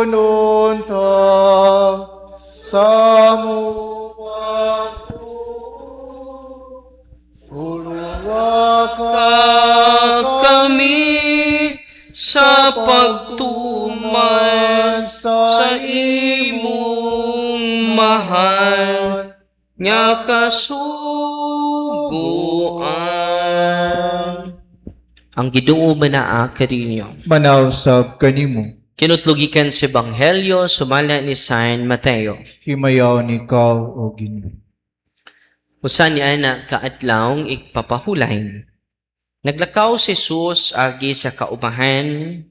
nunta sa muwang uluwa ka kami sa pagtuman sa imong mahal nga kasuguan. Ang Ginoo manaa kaninyo. Manausab kanimo. Kinutlugikan sa Ebanghelyo sumala ni San Mateo. Himayaw ni ikaw o Ginoo. Usa ni ana kaadlawng igpapahulay. Naglakaw si Jesus agi sa kaubahan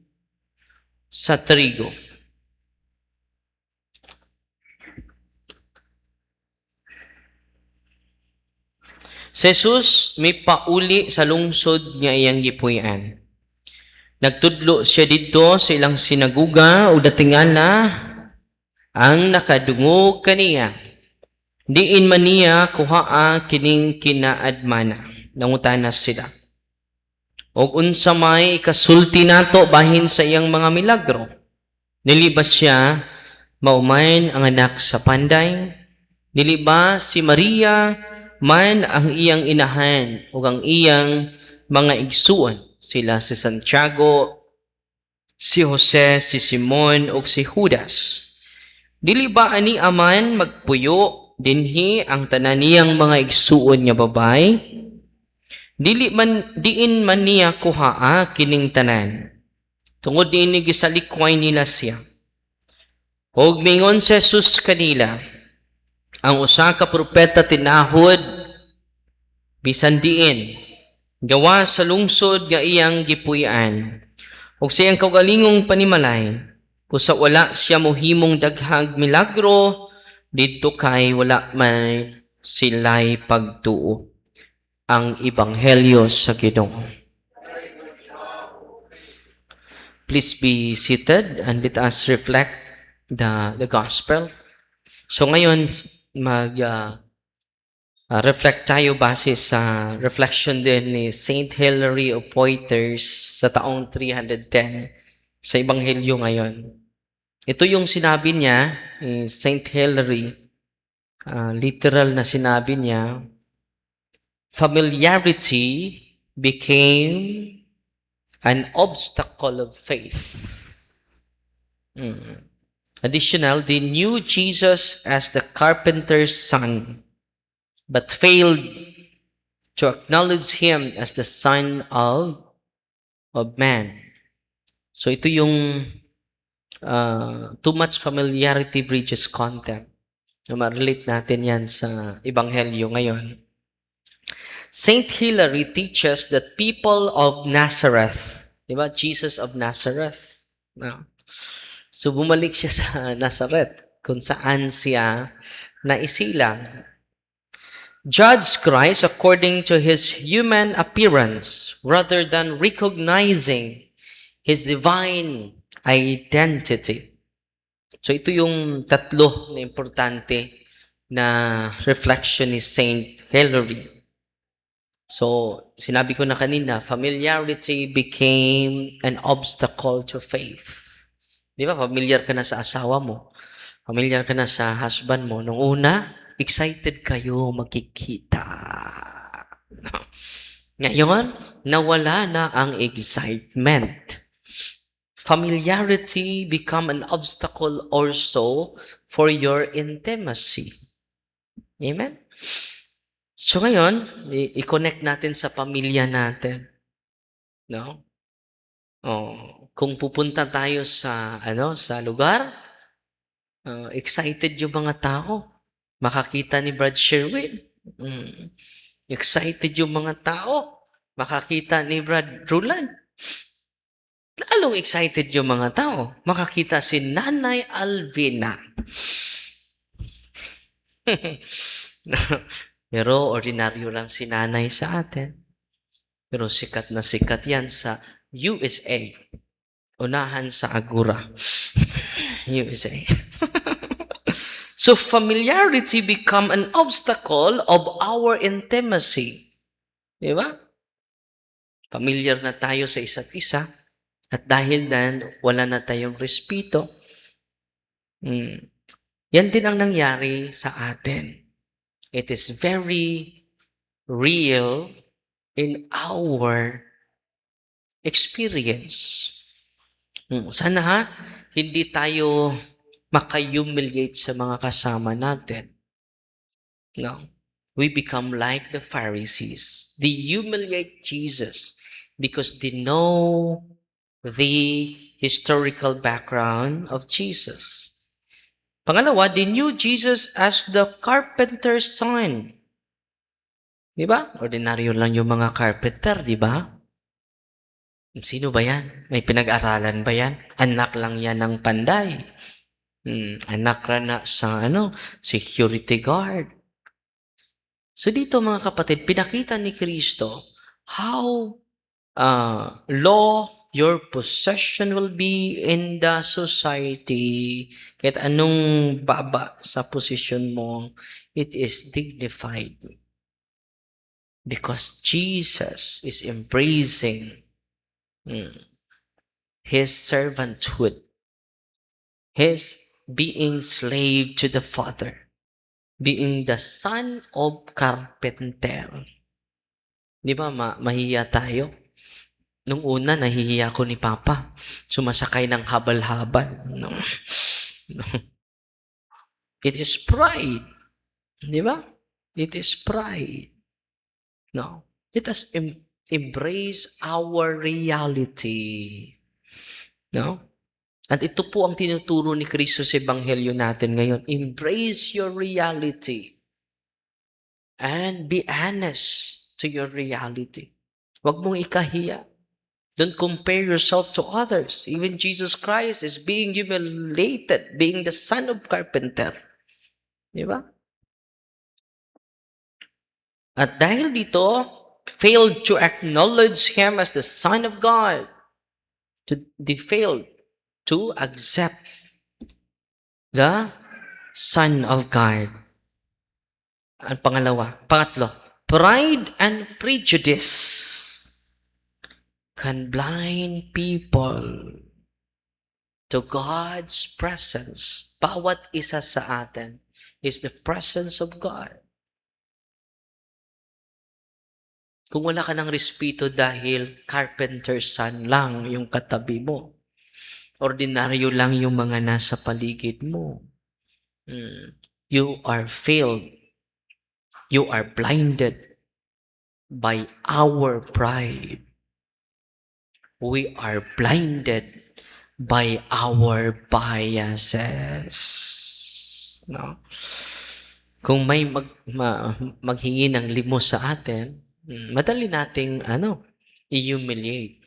sa trigo. Si Jesus may pauli sa lungsod nga iyang gipuy-an. Nagtudlo siya dito sa ilang sinaguga o datingala ang nakadungog kaniya. Diin man niya kuhaa kining kinaadmana. Nangutana sila. O unsa may ikasulti nato bahin sa iyang mga milagro. Dili ba siya maumayn ang anak sa panday? Dili ba si Maria man ang iyang inahan o ang iyang mga igsuon? Sila si Santiago, si Jose, si Simon o si Judas. Dili ba ani aman magpuyo dinhi ang tanan niyang mga igsuon nga babay? Diin man niya kuhaa kining tanan. Tungod ini gisalikway nila siya. Og mingon si Jesus kanila, ang usa ka propeta tinahod bisan diin gawa sa lungsod nga iyang gipuy-an. Og siyang kaugalingong panimalay, usa wala siya mohimong daghang milagro didto kay wala man sila'y pagtuo. Ang Ebanghelyo sa Ginoo. Please be seated and let us reflect the gospel. So ngayon reflect tayo base sa reflection din ni Saint Hilary of Poitiers sa taong 310 sa Ebanghelyo ngayon. Ito yung sinabi niya, Saint Hilary, literal na sinabi niya, familiarity became an obstacle of faith. Additional, they knew Jesus as the carpenter's son, but failed to acknowledge him as the Son of Man. So ito yung too much familiarity breeds contempt. Ma-relate natin yan sa Ebanghelyo ngayon. Saint Hilary teaches that people of Nazareth, di ba? Jesus of Nazareth. No? So bumalik siya sa Nazareth kung saan siya naisilang. Judge Christ according to his human appearance rather than recognizing his divine identity. So ito yung tatlo na importante na reflection ni Saint Hilary. So sinabi ko na kanina, familiarity became an obstacle to faith. Di ba? Familiar ka na sa asawa mo. Familiar ka na sa husband mo. Nung una, excited kayo magkikita. Ngayon, nawala na ang excitement. Familiarity become an obstacle also for your intimacy. Amen? So ngayon, i-connect natin sa pamilya natin. No? Kung pupunta tayo sa sa lugar, excited yung mga tao makakita ni Brad Sherwin. Excited yung mga tao makakita ni Brad Rulan. Lalong excited yung mga tao makakita si Nanay Alvina. Pero ordinaryo lang si Nanay sa atin. Pero sikat na sikat yan sa USA. Unahan sa Agura. USA. So familiarity become an obstacle of our intimacy. Di ba? Familiar na tayo sa isa't isa. At dahil dan, wala na tayong respeto. Mm. Yan din ang nangyari sa atin. It is very real in our experience. Sana hindi tayo maka-humiliate sa mga kasama natin. No. We become like the Pharisees. They humiliate Jesus because they know the historical background of Jesus. Pangalawa, they knew Jesus as the carpenter's son. Di ba? Ordinaryo lang yung mga carpenter, di ba? Sino ba yan? May pinag-aralan ba yan? Anak lang yan ng panday. Anak na sa security guard. So dito mga kapatid, pinakita ni Kristo how law, your possession will be in the society. Kahit anong baba sa posisyon mo, it is dignified. Because Jesus is embracing his servanthood, his being slave to the Father, being the son of carpenter. Di ba mahiya tayo? Nung una, nahihiya ko ni Papa. Sumasakay ng habal-habal. No. It is pride. Di ba? It is pride. No. Let us embrace our reality. No? At ito po ang tinuturo ni Kristo sa Ebanghelyo natin ngayon. Embrace your reality. And be honest to your reality. Huwag mong ikahiya. Don't compare yourself to others. Even Jesus Christ is being humiliated, being the son of carpenter. Di ba? At dahil dito, failed to acknowledge Him as the Son of God. They failed to accept the Son of God. Ang pangatlo, pride and prejudice can blind people to God's presence. Bawat isa sa atin is the presence of God. Kung wala ka ng respeto dahil carpenter's son lang yung katabi mo, ordinaryo lang yung mga nasa paligid mo, you are failed. You are blinded by our pride. We are blinded by our biases. No? Kung may maghingi ng limos sa atin, madali nating i-humiliate.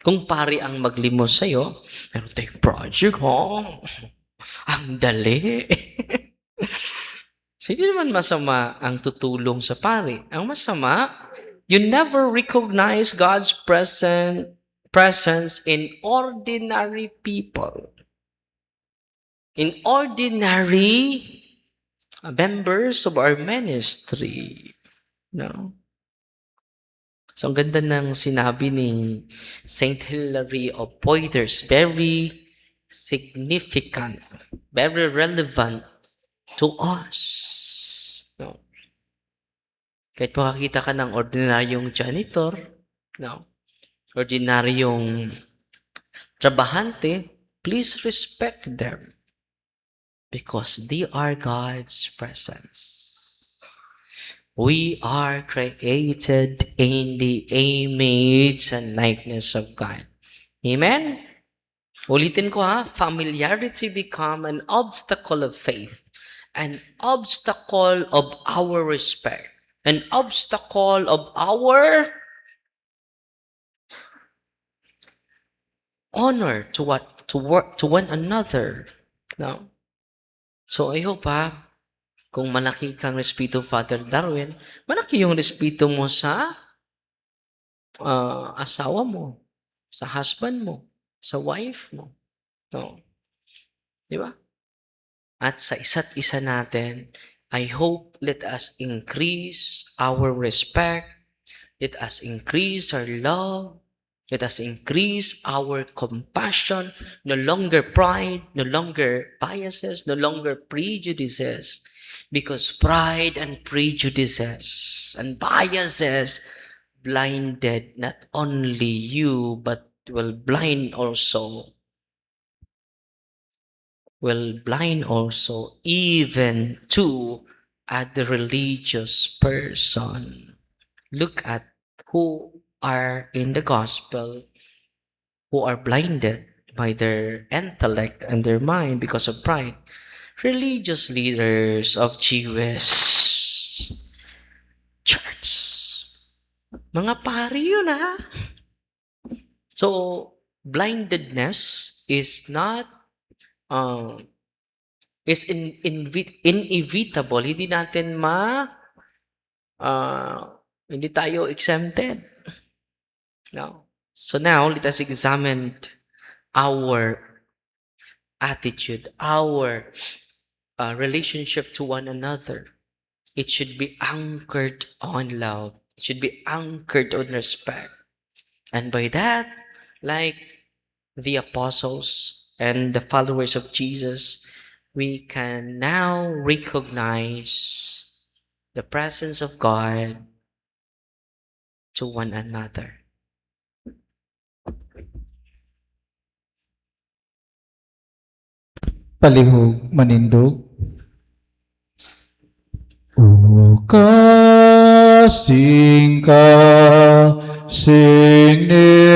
Kung pari ang maglimos sa'yo, pero take project, ang dali. So, hindi naman masama ang tutulong sa pari. Ang masama, you never recognize God's presence in ordinary people. In ordinary members of our ministry. No? So, ang ganda ng sinabi ni Saint Hilary of Poitiers, very significant, very relevant to us. No? Kahit makakita ka ng ordinaryong janitor, no? Ordinaryong trabahante, please respect them because they are God's presence. We are created in the image and likeness of God. Amen? Ulitin ko familiarity become an obstacle of faith, an obstacle of our respect, an obstacle of our honor to one another. No? So I hope kung malaki kang respeto, Father Darwin, malaki yung respeto mo sa asawa mo, sa husband mo, sa wife mo. No? Di ba? At sa isa't isa natin, I hope let us increase our respect, let us increase our love, Let us increase our compassion, no longer pride, no longer biases, no longer prejudices. Because pride and prejudices and biases blinded not only you, but will blind also even to other religious person. Look at who are in the gospel, who are blinded by their intellect and their mind because of pride. Religious leaders of Jewish church. Mga pari yun So, blindedness is not inevitable. Hindi tayo exempted. No. So now, let us examine our attitude, our relationship to one another. It should be anchored on love. It should be anchored on respect. And by that, like the apostles and the followers of Jesus, we can now recognize the presence of God to one another. Palihog manindog. O kasing ni